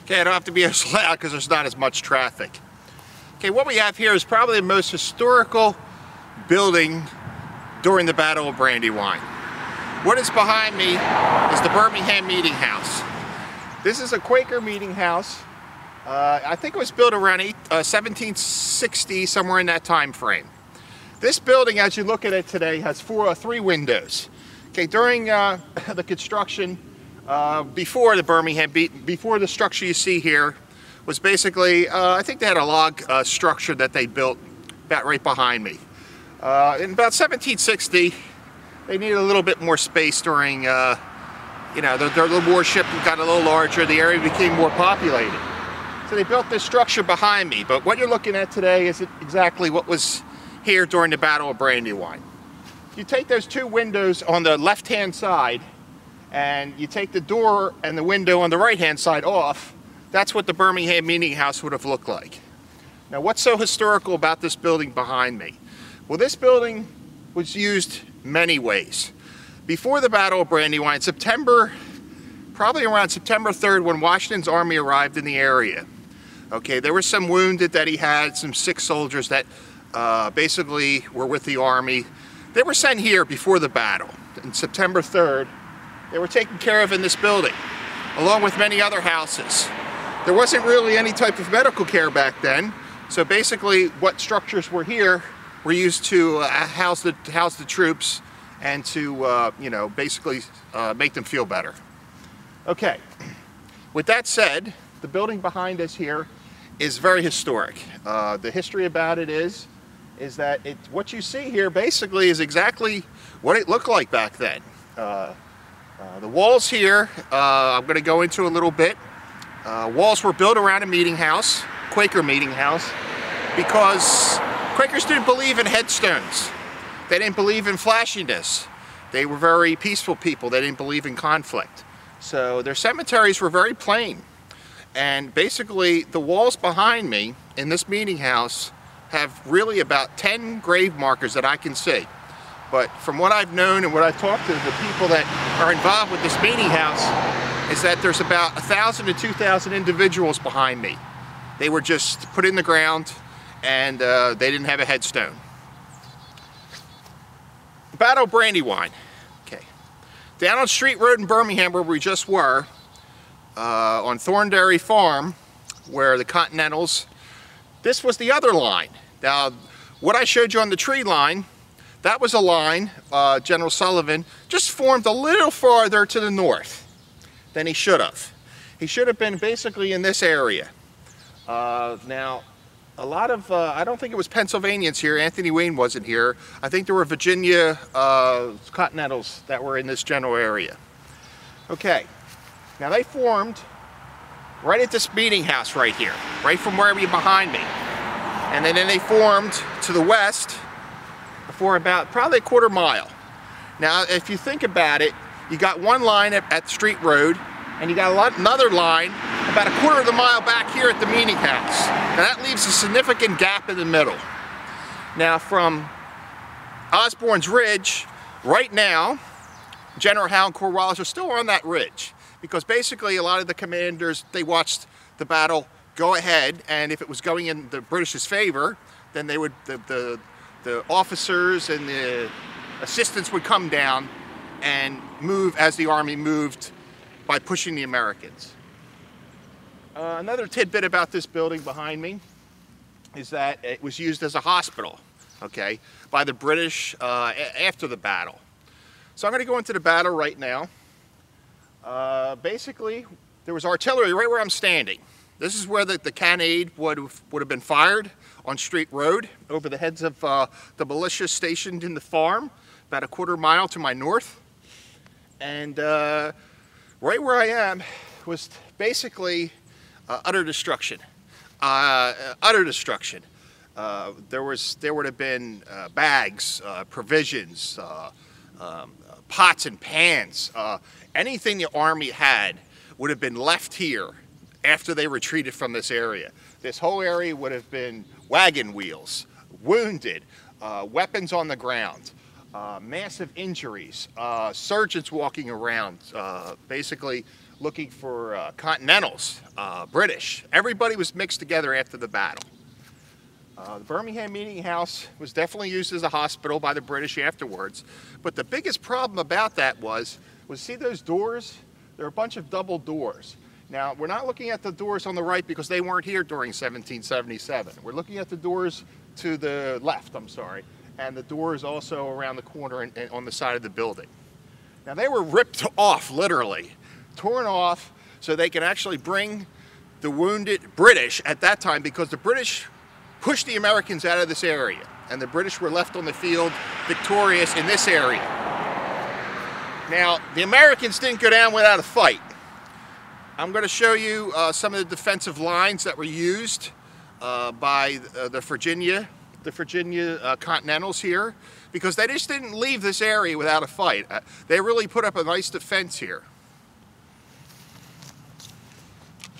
Okay, I don't have to be as loud because there's not as much traffic. Okay, what we have here is probably the most historical building during the Battle of Brandywine. What is behind me is the Birmingham Meeting House. This is a Quaker meeting house. I think it was built around 1760, somewhere in that time frame. This building, as you look at it today, has three windows. Okay, during the construction, before the structure you see here was basically, I think they had a log structure that they built about right behind me. In about 1760, they needed a little bit more space during, their warship got a little larger, the area became more populated. So they built this structure behind me, but what you're looking at today isn't exactly what was here during the Battle of Brandywine. You take those two windows on the left-hand side, and you take the door and the window on the right-hand side off, that's what the Birmingham Meeting House would have looked like. Now, what's so historical about this building behind me? Well, this building was used many ways. Before the Battle of Brandywine, probably around September 3rd, when Washington's army arrived in the area, okay, there were some wounded that he had, some sick soldiers that basically were with the army. They were sent here before the battle. On September 3rd, they were taken care of in this building, along with many other houses. There wasn't really any type of medical care back then, so basically what structures were here were used to house the troops and to, basically make them feel better. Okay, with that said, the building behind us here is very historic. The history about it is that what you see here basically is exactly what it looked like back then. The walls here, I'm going to go into a little bit. Walls were built around a meeting house, Quaker meeting house, because Quakers didn't believe in headstones. They didn't believe in flashiness. They were very peaceful people. They didn't believe in conflict. So their cemeteries were very plain. And basically the walls behind me in this meeting house have really about 10 grave markers that I can see. But from what I've known and what I've talked to the people that are involved with this meeting house is that there's about 1,000 to 2,000 individuals behind me. They were just put in the ground and they didn't have a headstone. Battle of Brandywine. Okay. Down on Street Road in Birmingham, where we just were, on Thornberry Farm, where the Continentals, this was the other line. Now, what I showed you on the tree line, that was a line General Sullivan just formed a little farther to the north than he should have. He should have been basically in this area. Now, a lot of, I don't think it was Pennsylvanians here. Anthony Wayne wasn't here. I think there were Virginia Continentals that were in this general area. Okay, now they formed right at this meeting house right here, right from where you're behind me. And then they formed to the west for about probably a quarter mile. Now, if you think about it, you got one line at Street Road, and you got another line about a quarter of the mile back here at the meeting house. Now that leaves a significant gap in the middle. Now from Osborne's Ridge, right now, General Howe and Cornwallis are still on that ridge, because basically a lot of the commanders, they watched the battle go ahead, and if it was going in the British's favor, then they would, the officers and the assistants would come down and move as the army moved by pushing the Americans. Another tidbit about this building behind me is that it was used as a hospital, okay, by the British after the battle. So I'm going to go into the battle right now. Basically, there was artillery right where I'm standing. This is where the cannonade would have been fired on Street Road over the heads of the militia stationed in the farm, about a quarter mile to my north. And right where I am was basically utter destruction. Utter destruction. There would have been bags, provisions, pots and pans. Anything the army had would have been left here after they retreated from this area. This whole area would have been wagon wheels, wounded, weapons on the ground, massive injuries, surgeons walking around, basically looking for Continentals, British. Everybody was mixed together after the battle. The Birmingham Meeting House was definitely used as a hospital by the British afterwards. But the biggest problem about that was see those doors? There are a bunch of double doors. Now, we're not looking at the doors on the right because they weren't here during 1777. We're looking at the doors to the left, I'm sorry, and the doors also around the corner and on the side of the building. Now, they were ripped off, literally, torn off so they can actually bring the wounded British at that time, because the British pushed the Americans out of this area, and the British were left on the field victorious in this area. Now, the Americans didn't go down without a fight. I'm going to show you some of the defensive lines that were used by the Virginia Continentals here, because they just didn't leave this area without a fight. They really put up a nice defense here.